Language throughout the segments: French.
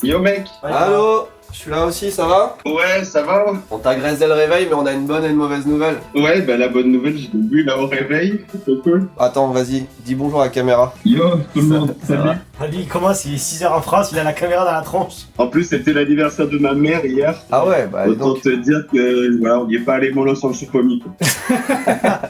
Yo mec. Allô, je suis là aussi, ça va? Ouais, ça va? On t'agresse dès le réveil, mais on a une bonne et une mauvaise nouvelle. Ouais, bah la bonne nouvelle, je l'ai vu là au réveil, c'est trop cool. Attends, vas-y, dis bonjour à la caméra. Yo tout le monde, salut. Ah, lui, il commence, il est 6h en France, il a la caméra dans la tronche. En plus, c'était l'anniversaire de ma mère hier. Ah ouais, bah Autant donc, te dire que voilà, on n'y est pas allé mollo sur le choupomy.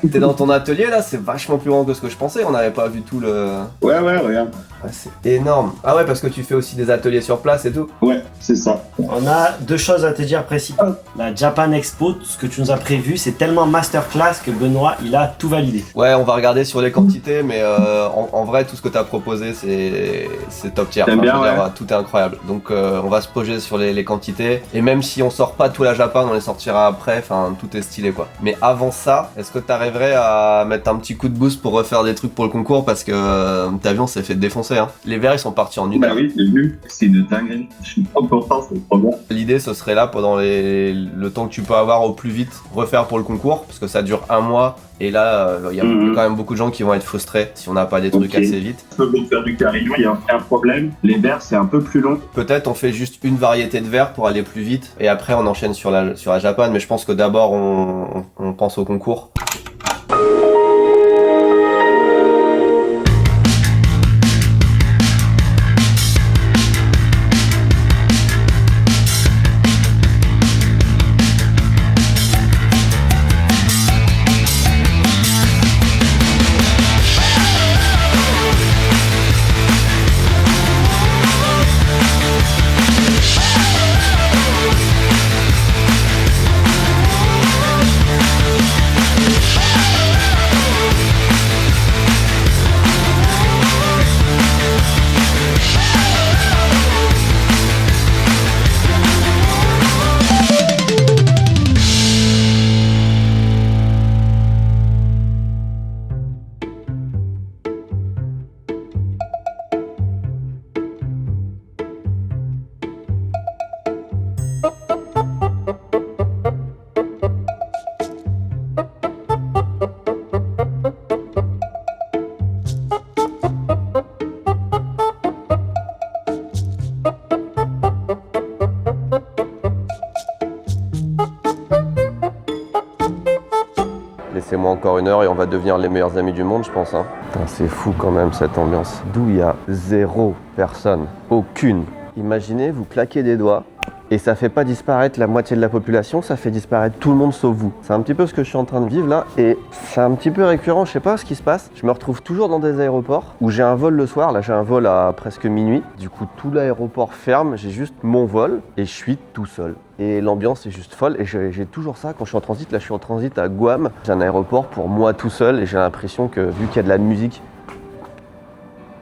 t'es dans ton atelier là, c'est vachement plus grand que ce que je pensais, on n'avait pas vu tout le... Ouais, regarde. Ah, c'est énorme. Ah ouais, parce que tu fais aussi des ateliers sur place et tout. Ouais, c'est ça. On a deux choses à te dire principalement. La Japan Expo, ce que tu nous as prévu, c'est tellement masterclass que Benoît, il a tout validé. Ouais, on va regarder sur les quantités, mais en vrai, tout ce que t'as proposé, c'est top tier. T'aimes bien, je veux dire, ouais. tout est incroyable. Donc on va se projeter sur les quantités. Et même si on sort pas tout la Japan, on les sortira après. Enfin, tout est stylé quoi. Mais avant ça, est-ce que t'arriverais à mettre un petit coup de boost pour refaire des trucs pour le concours? Parce que Tavion s'est fait défoncer. Hein. Les verres, ils sont partis en une Bah heure. oui, j'ai vu. C'est une dinguerie. Je suis trop content, c'est trop bien. L'idée, ce serait là, pendant le temps que tu peux avoir au plus vite, refaire pour le concours. Parce que ça dure un mois. Et là, il y a quand même beaucoup de gens qui vont être frustrés si on n'a pas des trucs Ok. assez vite. Pour faire du carillon, il y a un problème. Les verres, c'est un peu plus long. Peut-être on fait juste une variété de verres pour aller plus vite et après on enchaîne sur la Japan, mais je pense que d'abord on pense au concours. Laissez-moi encore une heure et on va devenir les meilleurs amis du monde, je pense. Hein. Putain, c'est fou quand même cette ambiance. D'où il y a zéro personne, aucune. Imaginez, vous claquez des doigts et ça fait pas disparaître la moitié de la population, ça fait disparaître tout le monde sauf vous. C'est un petit peu ce que je suis en train de vivre là et c'est un petit peu récurrent, je sais pas ce qui se passe. Je me retrouve toujours dans des aéroports où j'ai un vol le soir, là j'ai un vol à presque minuit. Du coup tout l'aéroport ferme, j'ai juste mon vol et je suis tout seul. Et l'ambiance est juste folle et j'ai toujours ça quand je suis en transit. Là je suis en transit à Guam, j'ai un aéroport pour moi tout seul et j'ai l'impression que vu qu'il y a de la musique,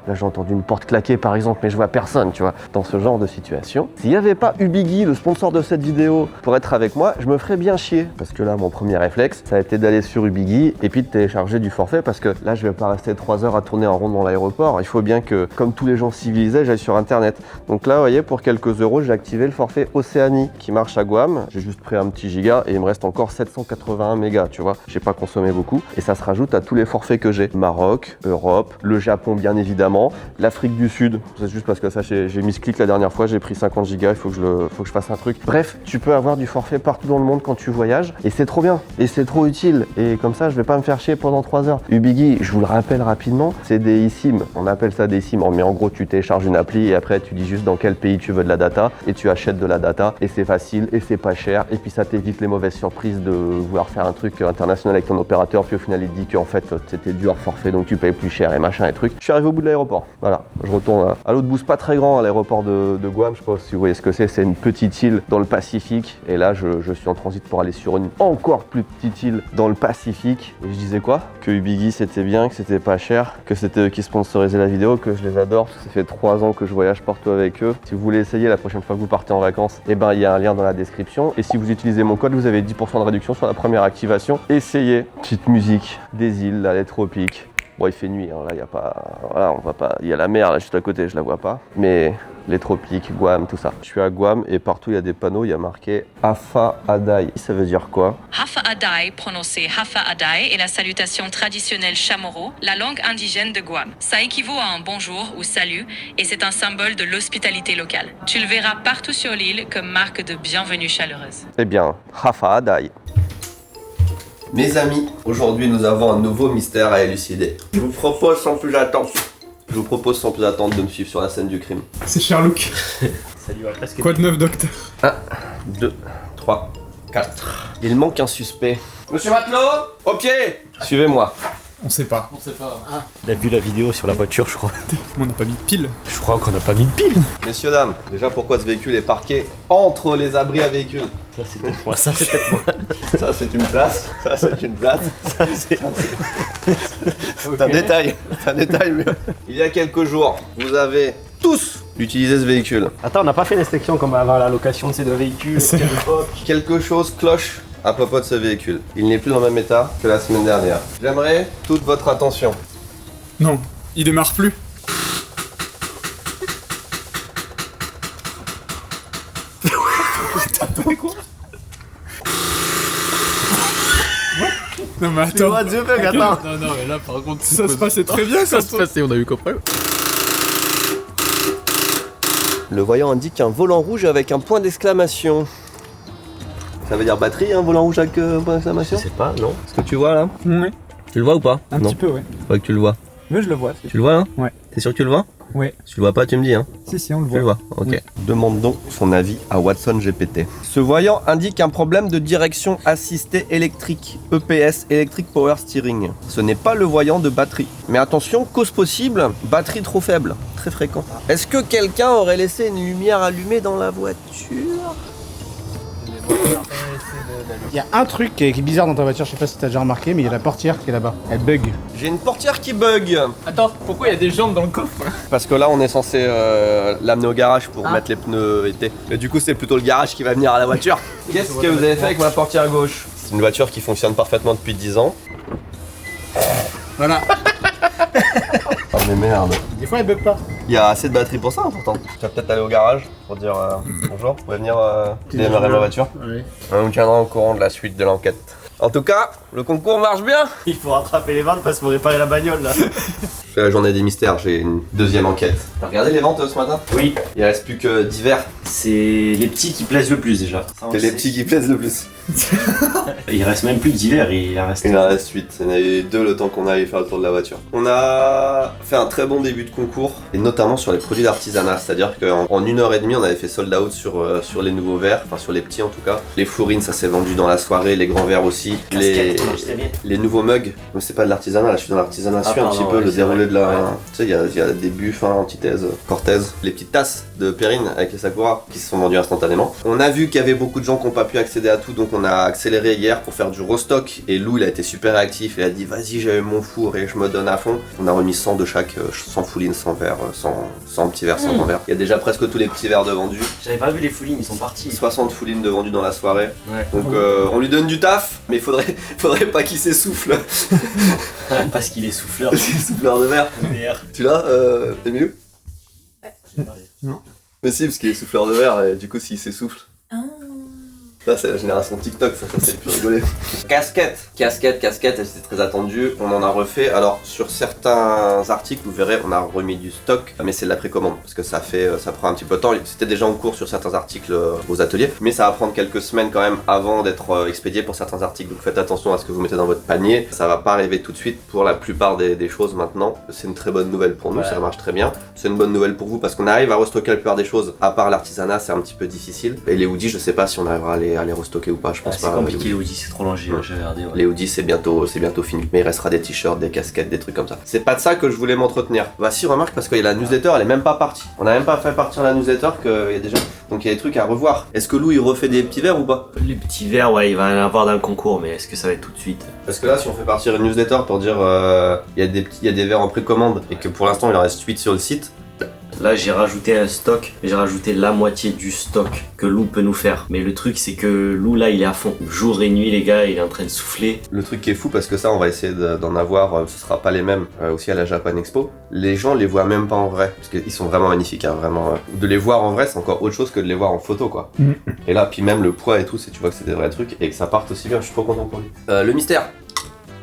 là j'ai entendu une porte claquer par exemple, mais je vois personne, tu vois, dans ce genre de situation. S'il n'y avait pas Ubigui, le sponsor de cette vidéo, pour être avec moi, je me ferais bien chier. Parce que là, mon premier réflexe, ça a été d'aller sur Ubigui et puis de télécharger du forfait parce que là, je vais pas rester 3 heures à tourner en rond dans l'aéroport. Il faut bien que, comme tous les gens civilisés, j'aille sur Internet. Donc là, vous voyez, pour quelques euros, j'ai activé le forfait Océanie qui marche à Guam. J'ai juste pris un petit giga et il me reste encore 781 mégas, tu vois. J'ai pas consommé beaucoup et ça se rajoute à tous les forfaits que j'ai. Maroc, Europe, le Japon, bien évidemment. L'Afrique du Sud, c'est juste parce que ça j'ai mis ce clic la dernière fois, j'ai pris 50 gigas, il faut que je fasse un truc. Bref, tu peux avoir du forfait partout dans le monde quand tu voyages et c'est trop bien et c'est trop utile et comme ça je vais pas me faire chier pendant 3 heures. Ubigui, je vous le rappelle rapidement, c'est des eSIM, on appelle ça des SIM, mais en gros tu télécharges une appli et après tu dis juste dans quel pays tu veux de la data et tu achètes de la data et c'est facile et c'est pas cher et puis ça t'évite les mauvaises surprises de vouloir faire un truc international avec ton opérateur puis au final il te dit qu'en fait c'était du hors forfait donc tu payes plus cher et machin et truc. Je suis arrivé au bout de l'aéroport. Voilà, je retourne à l'autre bout, c'est pas très grand à l'aéroport de Guam, je sais pas si vous voyez ce que c'est une petite île dans le Pacifique et là je suis en transit pour aller sur une encore plus petite île dans le Pacifique et je disais quoi? Que Ubigui c'était bien, que c'était pas cher, que c'était eux qui sponsorisaient la vidéo, que je les adore, parce que ça fait 3 ans que je voyage partout avec eux. Si vous voulez essayer la prochaine fois que vous partez en vacances, et ben il y a un lien dans la description et si vous utilisez mon code vous avez 10% de réduction sur la première activation. Essayez, petite musique, des îles, là, les tropiques. Bon, il fait nuit, hein, là, il y a pas... Voilà, on va pas... Il y a la mer, là, juste à côté, je la vois pas. Mais les tropiques, Guam, tout ça. Je suis à Guam et partout il y a des panneaux, il y a marqué Hafa Adai. Ça veut dire quoi? Hafa Adai, prononcé Hafa Adai, est la salutation traditionnelle chamorro, la langue indigène de Guam. Ça équivaut à un bonjour ou salut et c'est un symbole de l'hospitalité locale. Tu le verras partout sur l'île comme marque de bienvenue chaleureuse. Eh bien, Hafa Adai. Mes amis, aujourd'hui nous avons un nouveau mystère à élucider. Je vous propose sans plus attendre de me suivre sur la scène du crime. C'est Sherlock. Salut, presque. Quoi de neuf, docteur? 1, 2, 3, 4. Il manque un suspect. Monsieur Matelot, au pied. Suivez-moi. On sait pas. Il a vu la vidéo sur la voiture, je crois. On n'a pas mis de pile. Je crois qu'on n'a pas mis de pile. Messieurs, dames, déjà pourquoi ce véhicule est parqué entre les abris à véhicules? Ça, c'est peut-être moi. Ça, c'est peut-être moi. Ça c'est une place, ça c'est une place. Ça, c'est... C'est un détail, mais il y a quelques jours, vous avez tous utilisé ce véhicule. Attends, on n'a pas fait l'inspection comme avant la location de ces deux véhicules. Quelque chose cloche à propos de ce véhicule. Il n'est plus dans le même état que la semaine dernière. J'aimerais toute votre attention. Non, il démarre plus. Non mais attends. attends. Non, mais là, par contre, Ça se passait très bien, ça se passait, on a eu compris. Le voyant indique un volant rouge avec un point d'exclamation. Ça veut dire batterie, un volant rouge avec point d'exclamation? Je sais pas, non. Est-ce que tu vois là? Ouais, Tu le vois ou pas? un Non, petit peu, ouais. faut que tu le vois. Mais je le vois. Tu le vois là? Ouais. T'es sûr que tu le vois? Ouais. Si tu le vois pas, tu me dis hein. Si, on le Tu le voit. vois, ok. Oui. Demande donc son avis à Watson GPT. Ce voyant indique un problème de direction assistée électrique, EPS, Electric Power Steering. Ce n'est pas le voyant de batterie. Mais attention, cause possible, batterie trop faible, très fréquent. Est-ce que quelqu'un aurait laissé une lumière allumée dans la voiture? Il y a un truc qui est bizarre dans ta voiture, je sais pas si t'as déjà remarqué, mais il y a la portière qui est là-bas. Elle bug. J'ai une portière qui bug. Attends, pourquoi il y a des jambes dans le coffre? Parce que là, on est censé l'amener au garage pour mettre les pneus été. Et du coup, c'est plutôt le garage qui va venir à la voiture. Qu'est-ce que vous avez fait avec ma portière gauche? C'est une voiture qui fonctionne parfaitement depuis 10 ans. Voilà. Oh mais merde. Des fois elle bug pas. Il y a assez de batterie pour ça, pourtant. Tu vas peut-être aller au garage pour dire bonjour, vous pouvez venir démarrer ma voiture. Ouais. On vous tiendra au courant de la suite de l'enquête. En tout cas, le concours marche bien. Il faut rattraper les ventes parce qu'il faut réparer la bagnole là. C'est la journée des mystères, j'ai une deuxième enquête. T'as regardé les ventes ce matin? Oui, Il reste plus que d'hiver. c'est les petits qui plaisent le plus déjà. Ça, on C'est le les sait. petits qui plaisent le plus. Il reste même plus que d'hiver, il en reste. Il en reste 8, il y en a eu 2 le temps qu'on aille faire le tour de la voiture. On a fait un très bon début de concours, et notamment sur les produits d'artisanat, c'est-à-dire qu'en 1h30 on avait fait sold out sur les nouveaux verres, enfin sur les petits en tout cas. Les fourrines ça s'est vendu dans la soirée, les grands verres aussi. Casquette, moi, je sais bien. Les nouveaux mugs, mais c'est pas de l'artisanat, là je suis dans l'artisanat, suis un pardon, petit peu ouais, le c'est déroulé vrai. de la... Ouais. Tu sais, il y a des buffs, antithèse, Cortez, les petites tasses de Perrine avec les Sakura qui se sont vendues instantanément. On a vu qu'il y avait beaucoup de gens qui n'ont pas pu accéder à tout, donc on a accéléré hier pour faire du restock, et Lou il a été super réactif, il a dit vas-y j'ai mon four et je me donne à fond. On a remis 100 de chaque, 100 foulines, 100 verres, 100 petits verres, 100 grands verres. Il y a déjà presque tous les petits verres de vendus, J'avais pas vu les foulines, ils sont partis. 60 foulines de vendus dans la soirée. Ouais. Donc on lui donne du taf, mais faudrait pas qu'il s'essouffle. Parce qu'il est souffleur. C'est souffleur de verre. Tu l'as, Emilio? Non. Mais si, parce qu'il est souffleur de verre, et du coup, s'il s'essouffle. Là, c'est la génération TikTok, ça c'est le plus rigolé. Casquette, elle c'était très attendu. On en a refait. Alors, sur certains articles, vous verrez, on a remis du stock, mais c'est de la précommande, parce que ça prend un petit peu de temps. C'était déjà en cours sur certains articles aux ateliers, mais ça va prendre quelques semaines quand même avant d'être expédié pour certains articles. Donc faites attention à ce que vous mettez dans votre panier. Ça va pas arriver tout de suite pour la plupart des choses maintenant. C'est une très bonne nouvelle pour nous, Ouais. ça marche très bien. C'est une bonne nouvelle pour vous parce qu'on arrive à restocker la plupart des choses. À part l'artisanat, c'est un petit peu difficile. Et les hoodies, je sais pas si on arrivera à les restocker ou pas, je pense C'est pas. compliqué les hoodies, c'est trop long, j'ai regardé. Ouais. Les hoodies c'est bientôt fini, mais il restera des t-shirts, des casquettes, des trucs comme ça. C'est pas de ça que je voulais m'entretenir. Bah si, remarque, parce que la newsletter elle est même pas partie. On a même pas fait partir la newsletter qu'il y a déjà. Donc il y a des trucs à revoir. Est-ce que Lou il refait des petits verres ou pas? Les petits verres, ouais, il va en avoir dans le concours, mais est-ce que ça va être tout de suite? Parce que là si on fait partir une newsletter pour dire il y a des verres en précommande et que pour l'instant il en reste 8 sur le site, Là, j'ai rajouté un stock, j'ai rajouté la moitié du stock que Lou peut nous faire. Mais le truc, c'est que Lou, là, il est à fond. Jour et nuit, les gars, il est en train de souffler. Le truc qui est fou, parce que ça, on va essayer d'en avoir, ce sera pas les mêmes aussi à la Japan Expo. Les gens les voient même pas en vrai, parce qu'ils sont vraiment magnifiques, hein, vraiment. De les voir en vrai, c'est encore autre chose que de les voir en photo, quoi. Et là, puis même le poids et tout, tu vois que c'est des vrais trucs et que ça parte aussi bien, je suis trop content pour lui. Le mystère.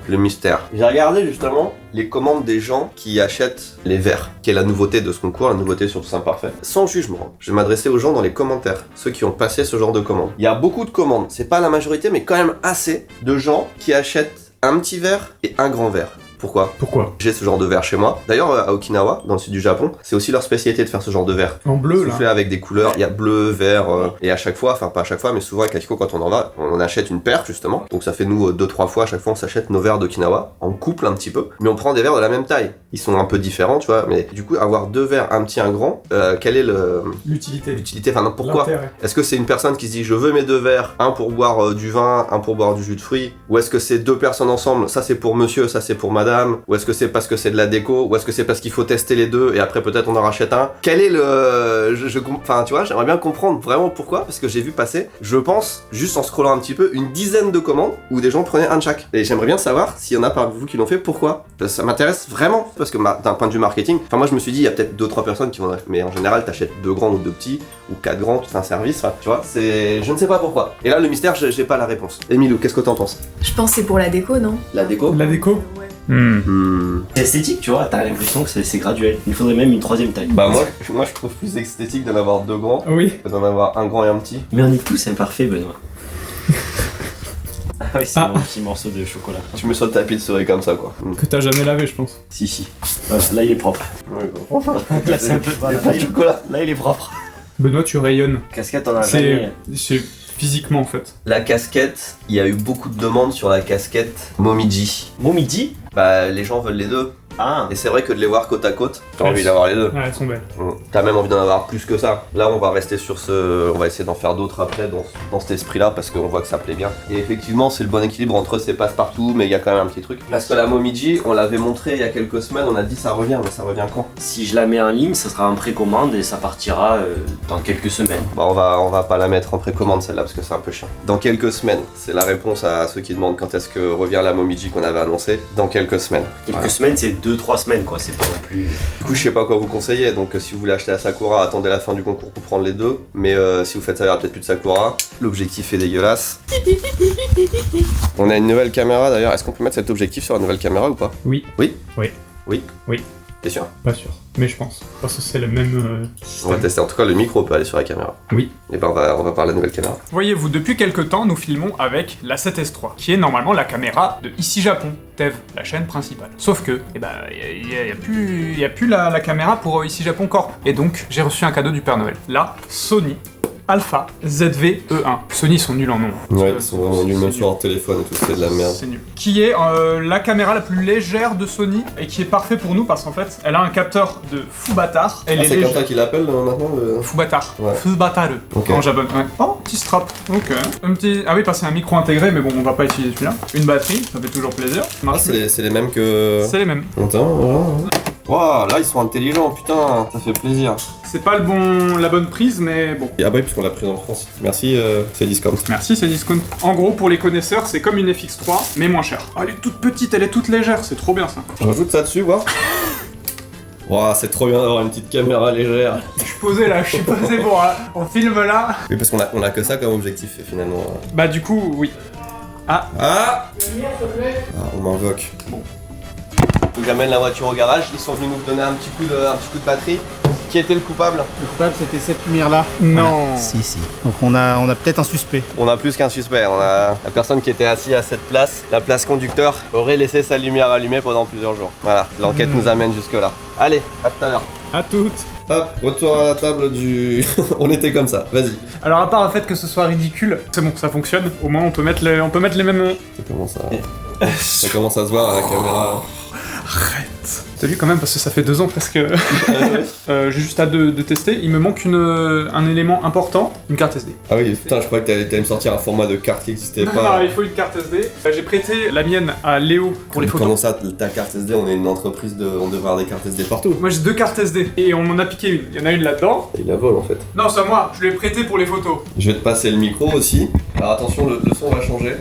Le mystère. J'ai regardé justement les commandes des gens qui achètent les verres, qui est la nouveauté de ce concours, la nouveauté sur Tout Simple Parfait. Sans jugement, je vais m'adresser aux gens dans les commentaires, ceux qui ont passé ce genre de commandes. Il y a beaucoup de commandes, c'est pas la majorité, mais quand même assez de gens qui achètent un petit verre et un grand verre. Pourquoi ? Pourquoi ? J'ai ce genre de verre chez moi. D'ailleurs, à Okinawa, dans le sud du Japon, c'est aussi leur spécialité de faire ce genre de verre. En bleu, là. Soufflé avec des couleurs, il y a bleu, vert, et à chaque fois, enfin pas à chaque fois, mais souvent avec Akiko, quand on en va, on achète une paire justement. Donc ça fait nous 2-3 fois, à chaque fois on s'achète nos verres d'Okinawa, en couple un petit peu, mais on prend des verres de la même taille. Ils sont un peu différents, tu vois, mais du coup, avoir 2 verres, un petit, un grand, quelle est l'utilité, enfin non, pourquoi ? Est-ce que c'est une personne qui se dit je veux mes 2 verres, un pour boire du vin, un pour boire du jus de fruits, ou est-ce que c'est 2 personnes ensemble, ça c'est pour monsieur, ça c'est pour madame, ou est-ce que c'est parce que c'est de la déco, ou est-ce que c'est parce qu'il faut tester les deux et après peut-être on en rachète un ? Quel est le... Enfin tu vois, j'aimerais bien comprendre vraiment pourquoi, parce que j'ai vu passer, je pense, juste en scrollant un petit peu, une dizaine de commandes où des gens prenaient un de chaque. Et j'aimerais bien savoir s'il y en a parmi vous qui l'ont fait, pourquoi ? Ça m'intéresse vraiment, parce que d'un point de vue marketing, enfin moi je me suis dit, il y a peut-être 2-3 personnes qui vont... Mais en général, t'achètes 2 grands ou 2 petits, ou 4 grands, tout un service, tu vois, c'est... Je ne sais pas pourquoi. Et là, le mystère, j'ai pas la réponse. Emilou, qu'est-ce que t'en penses ? Je pense que c'est pour la déco, non? La déco ? La déco ? Ouais. C'est esthétique, tu vois, t'as l'impression que c'est graduel. Il faudrait même une 3ème taille. Bah moi je trouve plus esthétique d'en avoir 2 grands Oui. que d'en avoir un grand et un petit. Mais on est tous imparfaits, Benoît. Ah oui, c'est mon petit morceau de chocolat. Tu me sautes ta pizzerie comme ça quoi. Que t'as jamais lavé, je pense. Si. Voilà, là il est propre. Là c'est un peu... Voilà, là, il est propre. Benoît, tu rayonnes. Casquette, on a jamais... C'est physiquement, en fait. La casquette, il y a eu beaucoup de demandes sur la casquette Momiji. Momiji ? Bah les gens veulent les deux. Ah. Et c'est vrai que de les voir côte à côte, t'as envie d'avoir les deux. Ouais, elles sont belles. T'as même envie d'en avoir plus que ça. Là on va rester sur on va essayer d'en faire d'autres après dans cet esprit là parce qu'on voit que ça plaît bien. Et effectivement c'est le bon équilibre entre ces passe-partout mais il y a quand même un petit truc. Parce que la Momiji, on l'avait montré il y a quelques semaines, on a dit ça revient, mais ça revient quand ? Si je la mets en ligne, ça sera en précommande et ça partira dans quelques semaines. Bah on va pas la mettre en précommande celle-là parce que c'est un peu chiant. Dans quelques semaines, c'est la réponse à ceux qui demandent quand est-ce que revient la Momiji qu'on avait annoncé. Dans quelques semaines. Quelques semaines, c'est 2-3 semaines quoi, c'est pas non plus... Du coup je sais pas quoi vous conseiller, donc si vous voulez acheter à Sakura, attendez la fin du concours pour prendre les deux. Mais si vous faites ça, il y aura peut-être plus de Sakura. L'objectif est dégueulasse. On a une nouvelle caméra d'ailleurs, est-ce qu'on peut mettre cet objectif sur la nouvelle caméra ou pas ? Oui. Oui ? Oui. Oui ? Oui. T'es sûr ? Pas sûr, mais je pense. Parce que c'est le même On système. va tester, en tout cas le micro peut aller sur la caméra. Oui. Et ben on va parler de la nouvelle caméra. Voyez-vous, depuis quelques temps, nous filmons avec la 7S3, qui est normalement la caméra de Ici Japon, TEV, la chaîne principale. Sauf que, il y a plus la caméra pour Ici Japon Corp. Et donc, j'ai reçu un cadeau du Père Noël. La Sony Alpha ZV-E1. Sony sont nuls en nom. Ouais, ils sont vraiment nuls, même sur leur téléphone et tout, c'est de la merde. C'est nul. Qui est la caméra la plus légère de Sony et qui est parfait pour nous parce qu'en fait, elle a un capteur de Fubatar. Elle est c'est légère. comme ça qu'il appelle maintenant le... Fubatar. Ouais. Fubataru. Ok. En japonais. Ouais. Oh, petit strap. Ok. Un petit... Ah oui, parce que c'est un micro intégré, mais bon, on va pas utiliser celui-là. Une batterie, ça fait toujours plaisir. Ah, Marche mieux. c'est les mêmes que... C'est les mêmes. Attends, voilà. Waouh, là ils sont intelligents, putain, ça fait plaisir. C'est pas la bonne prise, mais bon. Ah bah oui, puisqu'on l'a prise en France. Merci, c'est discount. Merci, c'est discount. En gros, pour les connaisseurs, c'est comme une FX3, mais moins chère. Ah, elle est toute petite, elle est toute légère, c'est trop bien ça. Je rajoute ça dessus, voir. Waouh, c'est trop bien d'avoir une petite caméra légère. Je suis posé là, je suis posé pour... on filme là. Oui, parce qu'on a que ça comme objectif, finalement. Bah du coup, oui. Ah, on m'invoque. Bon. J'amène la voiture au garage, ils sont venus nous donner un petit coup de batterie. Qui était le coupable ? Le coupable, c'était cette lumière-là. Non. Si. Donc on a peut-être un suspect. On a plus qu'un suspect, on a la personne qui était assise à cette place, la place conducteur, aurait laissé sa lumière allumée pendant plusieurs jours. Voilà, l'enquête nous amène jusque là. Allez, à tout à l'heure. À toutes. Hop, retour à la table du... On était comme ça, vas-y. Alors à part le fait que ce soit ridicule, c'est bon, ça fonctionne. Au moins on peut mettre les mêmes... Ça commence à se voir à la caméra. Arrête. T'as vu quand même parce que ça fait 2 ans presque. J'ai juste hâte de tester. Il me manque un élément important, une carte SD. Ah oui, putain, je croyais que t'allais me sortir un format de carte qui existait Non, pas. il faut une carte SD. J'ai prêté la mienne à Léo pour les photos. Comment ça, ta carte SD, on est une entreprise on devrait avoir des cartes SD partout. Moi j'ai 2 cartes SD et on m'en a piqué une. Il y en a une là-dedans. Il la vole en fait. Non, c'est à moi. Je l'ai prêté pour les photos. Je vais te passer le micro aussi. Alors attention, le son va changer.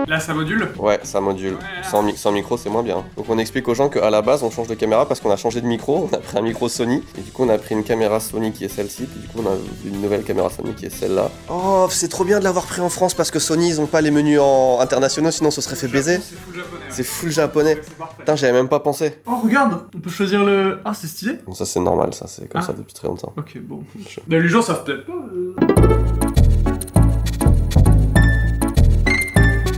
Là, ça module. Ouais, ça module. Ouais. Sans micro, c'est moins bien. Donc on explique aux gens qu'à la base, on change de caméra parce qu'on a changé de micro. On a pris un micro Sony. Et du coup, on a pris une caméra Sony qui est celle-ci. Puis du coup, on a une nouvelle caméra Sony qui est celle-là. Oh, c'est trop bien de l'avoir pris en France parce que Sony, ils ont pas les menus internationaux, sinon ça serait fait baiser. C'est full japonais. C'est full japonais. C'est parfait. Putain, j'avais même pas pensé. Oh, regarde, on peut choisir le. Ah, c'est stylé. Bon, ça c'est normal, ça c'est comme Ah. ça depuis très longtemps. Ok, bon. Mais les gens savent peut-être pas.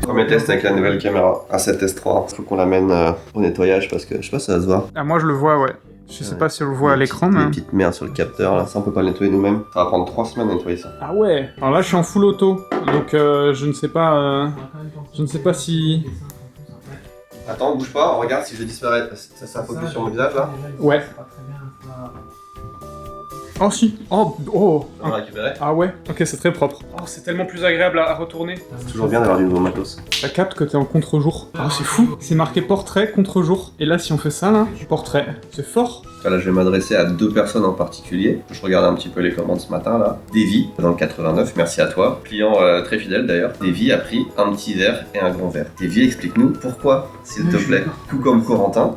Premier test avec la nouvelle caméra A7S3. Il faut qu'on l'amène au nettoyage parce que je sais pas si ça va se voir. Ah, moi je le vois, ouais. Je sais pas si on le voit à l'écran, Des mais. petites merdes sur le capteur là, ça on peut pas le nettoyer nous-mêmes. Ça va prendre 3 semaines à nettoyer ça. Ah ouais. Alors là, je suis en full auto, donc je ne sais pas. Je ne sais pas si. Attends, bouge pas, regarde si je disparais. Ça focus sur mon visage là. Ouais. Oh si. Oh. On va récupérer. Ah ouais. Ok, c'est très propre. Oh, c'est tellement plus agréable à retourner. C'est toujours bien d'avoir du nouveau matos. Ça capte que t'es en contre-jour. Oh, c'est fou. C'est marqué portrait, contre-jour. Et là, si on fait ça là, portrait. C'est fort. Là, je vais m'adresser à 2 personnes en particulier. Je regardais un petit peu les commandes ce matin là. Davy, dans le 89, merci à toi. Client très fidèle d'ailleurs. Davy a pris un petit verre et un grand verre. Davy, explique-nous pourquoi, s'il te plaît. Tout comme Corentin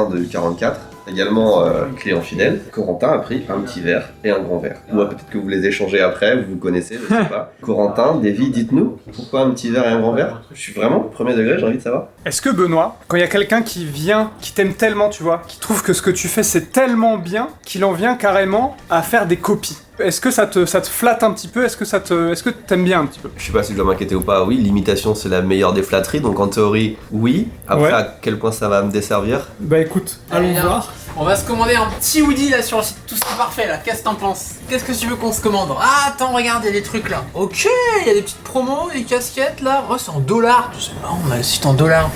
de 44. Également client fidèle, Corentin a pris un petit verre et un grand verre. Ou peut-être que vous les échangez après, vous vous connaissez, je sais pas. Corentin, Davy, dites-nous, pourquoi un petit verre et un grand verre? Je suis vraiment premier degré, j'ai envie de savoir. Est-ce que Benoît, quand il y a quelqu'un qui vient, qui t'aime tellement, tu vois, qui trouve que ce que tu fais c'est tellement bien, qu'il en vient carrément à faire des copies? Est-ce que ça te flatte un petit peu? Est-ce que t'aimes bien un petit peu? Je sais pas si je dois m'inquiéter ou pas, oui, l'imitation c'est la meilleure des flatteries, donc en théorie, oui. Après, Ouais. à quel point ça va me desservir? Bah écoute, allons Allez, voir. On va se commander un petit Woody là sur le site. Tout c'est parfait là. Qu'est-ce que t'en penses? Qu'est-ce que tu veux qu'on se commande? Ah, attends, regarde, il y a des trucs là. Ok, il y a des petites promos, des casquettes là. Oh, c'est en dollars. C'est marrant, on a le site en dollars.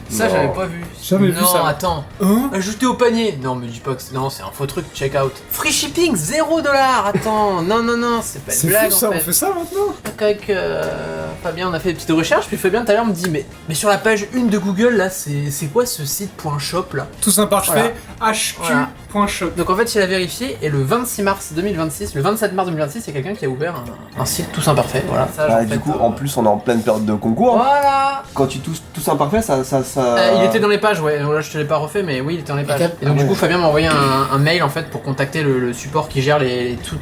Ça, Non. j'avais pas vu. Jamais vu ça. Non, attends. Hein? Ajouté au panier. Non, mais dis pas que c'est. Non, c'est un faux truc. Check out. Free shipping, 0 $. Attends, non, c'est pas une C'est blague fou ça, en fait. on fait ça maintenant? Avec Fabien, on a fait des petites recherches, puis Fabien tout à l'heure me dit mais sur la page 1 de Google là, c'est quoi ce site .shop là? Tout imparfait, Voilà. hq.shop. Donc en fait, il a vérifié et le 26 mars 2026, le 27 mars 2026, il y a quelqu'un qui a ouvert un site tous imparfait. Voilà. Ça, en fait, en plus, on est en pleine période de concours. Voilà. Quand tu tous imparfait, ça. Il était dans les pages, ouais. Donc là, je te l'ai pas refait, mais oui, il était dans les pages. Et donc du coup, Fabien m'a envoyé un mail en fait pour contacter le support qui gère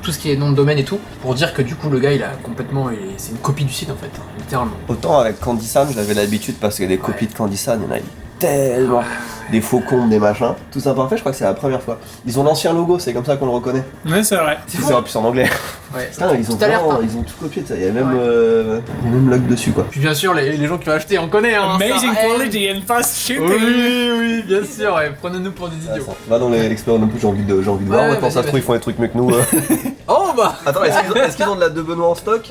tout ce qui est nom de domaine et tout, pour dire que du coup le gars il a complètement, c'est une copie du site en fait, littéralement. Autant avec Candysan, j'avais l'habitude parce que les copies de Candysan, il y en a eu tellement. Des faux comptes, des machins. Tout imparfait, je crois que c'est la première fois. Ils ont l'ancien logo, c'est comme ça qu'on le reconnaît. Ouais, c'est vrai. C'est C'est fou. en plus en anglais. Ouais. Putain, ils ont Tout à l'heure, vraiment, ils ont tout copié, ça. Il y a même log dessus quoi. Puis bien sûr, les gens qui vont acheter, on connaît hein. Amazing ça, quality and fast shipping. Oui, bien sûr, ouais. Prenez-nous pour des idiots. Va dans l'expert no plus, j'ai envie de voir. Ouais, Maintenant, ça vas-y, se trouve, ils font des trucs mieux que nous. Oh bah. Attends, est-ce qu'ils ont de la de Benoît en stock?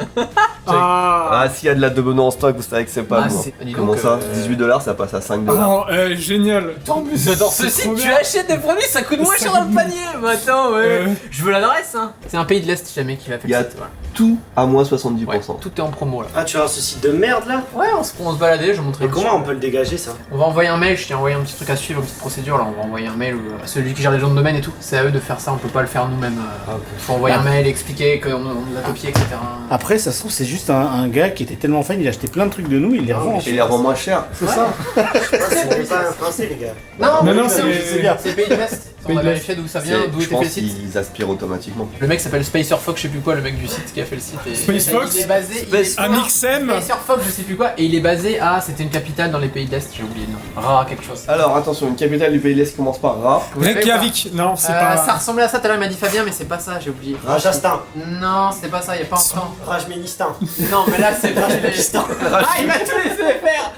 Ah. Ah, s'il y a de la de Benoît en stock, vous savez que c'est pas Ah, nous. c'est- dis donc, Comment ça? 18 $, ça passe à 5 $. Oh, génial. J'adore ce site, tu achètes des produits, ça coûte moins cher dans le panier. Mais attends, ouais. Je veux l'adresse, hein. C'est un pays de l'Est jamais qui va faire Il y a le site, voilà. tout à moins 70%. Ouais, tout est en promo là. Ah, tu as ce site de merde là? Ouais, on se baladait, je vais montrer. Et comment on peut le dégager ça? On va envoyer un mail, je t'ai envoyé un petit truc à suivre, une petite procédure là, on va envoyer un mail à celui qui gère les gens de domaine et tout. C'est à eux de faire ça, on peut pas le faire nous-mêmes. Faut envoyer un mail, expliquer qu'on l'a copié, etc. Après, ça se trouve, c'est juste un gars qui était tellement fan, il a acheté plein de trucs de nous, il les revend. Et les revend moins cher. C'est ça. C'est pas un français, les gars. Non, c'est bien. C'est pays de l'Est. On a vérifié d'où ça vient, d'où Je était fait pense le site. qu'ils aspirent automatiquement. Le mec s'appelle Spacer Fox, je sais plus quoi, le mec du site qui a fait le site. Et Space Fox il est basé. Amixem. Spacer Fox, je sais plus quoi, et il est basé à. C'était une capitale dans les pays de l'Est, j'ai oublié le nom. Ra, quelque chose. Alors attention, une capitale du pays de l'Est commence par Ra. Reykjavik. Non, c'est Ça pas. ressemblait à ça, tout à l'heure il m'a dit Fabien, mais c'est pas ça, j'ai oublié. Rajasthan. Non, c'était pas ça, y a pas un temps. Rajménistan. Non, mais là c'est Rajménistan. Ah, il m'a tout laissé faire.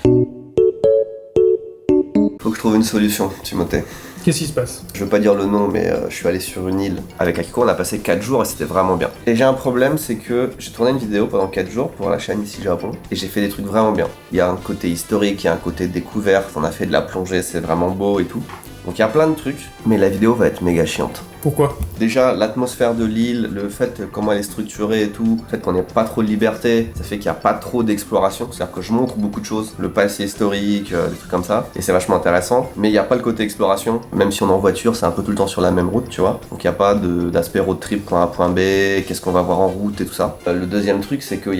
Faut que je trouve une solution, Timothée. Qu'est-ce qui se passe? Je veux pas dire le nom, mais je suis allé sur une île avec Akiko, on a passé 4 jours et c'était vraiment bien. Et j'ai un problème, c'est que j'ai tourné une vidéo pendant 4 jours pour la chaîne Ici Japon et j'ai fait des trucs vraiment bien. Il y a un côté historique, il y a un côté découverte, on a fait de la plongée, c'est vraiment beau et tout. Donc il y a plein de trucs, mais la vidéo va être méga chiante. Pourquoi? Déjà, l'atmosphère de l'île, le fait comment elle est structurée et tout, le fait qu'on n'ait pas trop de liberté, ça fait qu'il n'y a pas trop d'exploration. C'est-à-dire que je montre beaucoup de choses, le passé historique, des trucs comme ça, et c'est vachement intéressant. Mais il n'y a pas le côté exploration, même si on est en voiture, c'est un peu tout le temps sur la même route, tu vois. Donc il n'y a pas d'aspect road trip, point A, point B, qu'est-ce qu'on va voir en route et tout ça. Le deuxième truc, c'est que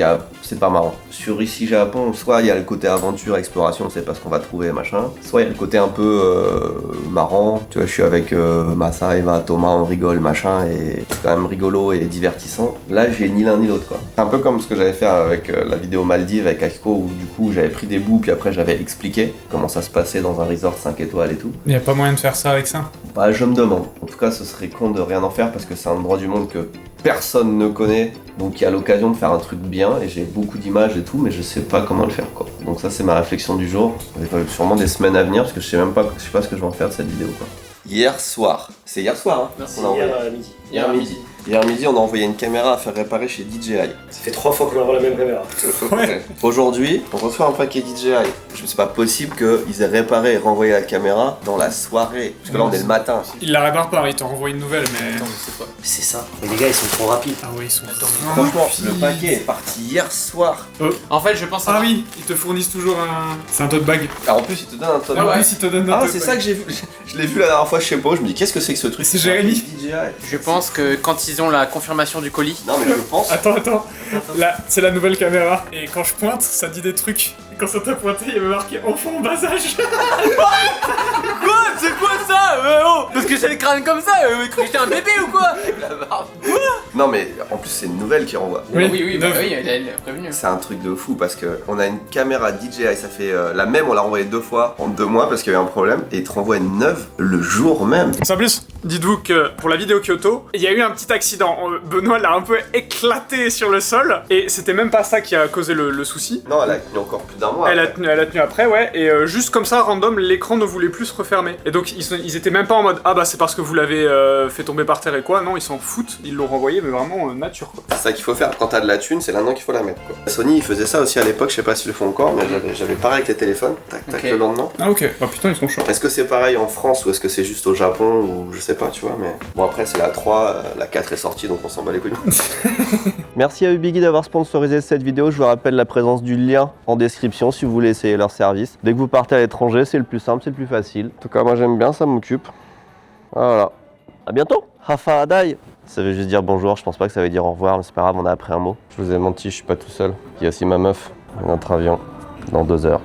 c'est pas marrant. Sur Ici Japon, soit il y a le côté aventure, exploration, on sait pas ce qu'on va trouver, machin. Soit il y a le côté un peu marrant. Tu vois, je suis avec Massa, Eva, Thomas, on rigole, machin, et c'est quand même rigolo et divertissant. Là, j'ai ni l'un ni l'autre, quoi. C'est un peu comme ce que j'avais fait avec la vidéo Maldives avec Akiko, où du coup, j'avais pris des bouts, puis après, j'avais expliqué comment ça se passait dans un resort 5 étoiles et tout. Y a pas moyen de faire ça avec ça? Bah, je me demande. En tout cas, ce serait con de rien en faire parce que c'est un endroit du monde que personne ne connaît, donc il y a l'occasion de faire un truc bien, et j'ai beaucoup d'images et tout, mais je sais pas comment le faire, quoi. Donc ça, c'est ma réflexion du jour. Il y a sûrement des semaines à venir parce que je sais pas ce que je vais en faire de cette vidéo, quoi. Hier soir, c'est hier soir, hein? Merci, On a envoyé- hier midi. Hier midi. Hier midi, on a envoyé une caméra à faire réparer chez DJI. Ça fait 3 fois qu'on envoie la même caméra. Ouais. Aujourd'hui, on reçoit un paquet DJI. C'est pas possible qu'ils aient réparé et renvoyé la caméra dans la soirée. Parce que là, on est le matin. Il la répare pas, il t'en renvoie une nouvelle, mais... Attends, mais c'est quoi? C'est ça. Mais les gars, ils sont trop rapides. Ah ouais, ils sont... Franchement, le paquet est parti hier soir. En fait, je pense à... Ah oui, ils te fournissent toujours un... C'est un tote bag. Alors en plus, ils te donnent un tote En bag. plus, ils te donnent un Ah, tote c'est bag. ça que j'ai vu. Je l'ai vu la dernière fois chez Pau. Je me dis, qu'est-ce que c'est que ce truc? C'est Jérémy. DJI. Je pense que quand ils ont la confirmation du colis... Non, mais je pense. Attends. Là, c'est la nouvelle caméra. Et quand je pointe, ça dit des trucs. Et quand ça t'a pointé, il y avait marqué enfant en bas âge. Quoi? C'est quoi ça? Oh, parce que j'ai le crâne comme ça, j'étais un bébé ou quoi? Non, mais en plus, c'est une nouvelle qui renvoie. Oui, bah neuf. oui, elle a prévenu. C'est un truc de fou parce que on a une caméra DJI, ça fait la même, on l'a renvoyée 2 fois en 2 mois parce qu'il y a eu un problème, et ils te renvoient une neuve le jour même. En plus, dites-vous que pour la vidéo Kyoto, il y a eu un petit accident. Benoît l'a un peu éclaté sur le sol, et c'était même pas ça qui a causé le souci. Non, elle a tenu encore plus d'1 mois. Elle après. a tenu après, ouais, et juste comme ça, random, l'écran ne voulait plus se refermer. Et donc, ils étaient même pas en mode ah bah c'est parce que vous l'avez fait tomber par terre et quoi. Non, ils s'en foutent, ils l'ont renvoyé, mais vraiment nature, quoi. C'est ça qu'il faut faire. Quand t'as de la thune, c'est là-dedans qu'il faut la mettre, quoi. Sony, ils faisaient ça aussi à l'époque, je sais pas s'ils le font encore, mais j'avais pareil avec les téléphones. Tac, tac, Ok. le lendemain. Ah ok, oh putain, ils sont chauds. Est-ce que c'est pareil en France ou est-ce que c'est juste au Japon ou je sais pas, tu vois, mais bon, après c'est la 3, la 4 est sortie donc on s'en bat les couilles. Merci à Ubigui d'avoir sponsorisé cette vidéo. Je vous rappelle la présence du lien en description si vous voulez essayer leur service. Dès que vous partez à l'étranger, c'est le plus simple, c'est le plus facile. En tout cas, moi j'aime bien, ça m'occupe. Voilà. À bientôt. Hafa Adai. Ça veut juste dire bonjour, je pense pas que ça veut dire au revoir, mais c'est pas grave, on a appris un mot. Je vous ai menti, je suis pas tout seul. Il y a aussi ma meuf, notre avion, dans 2 heures.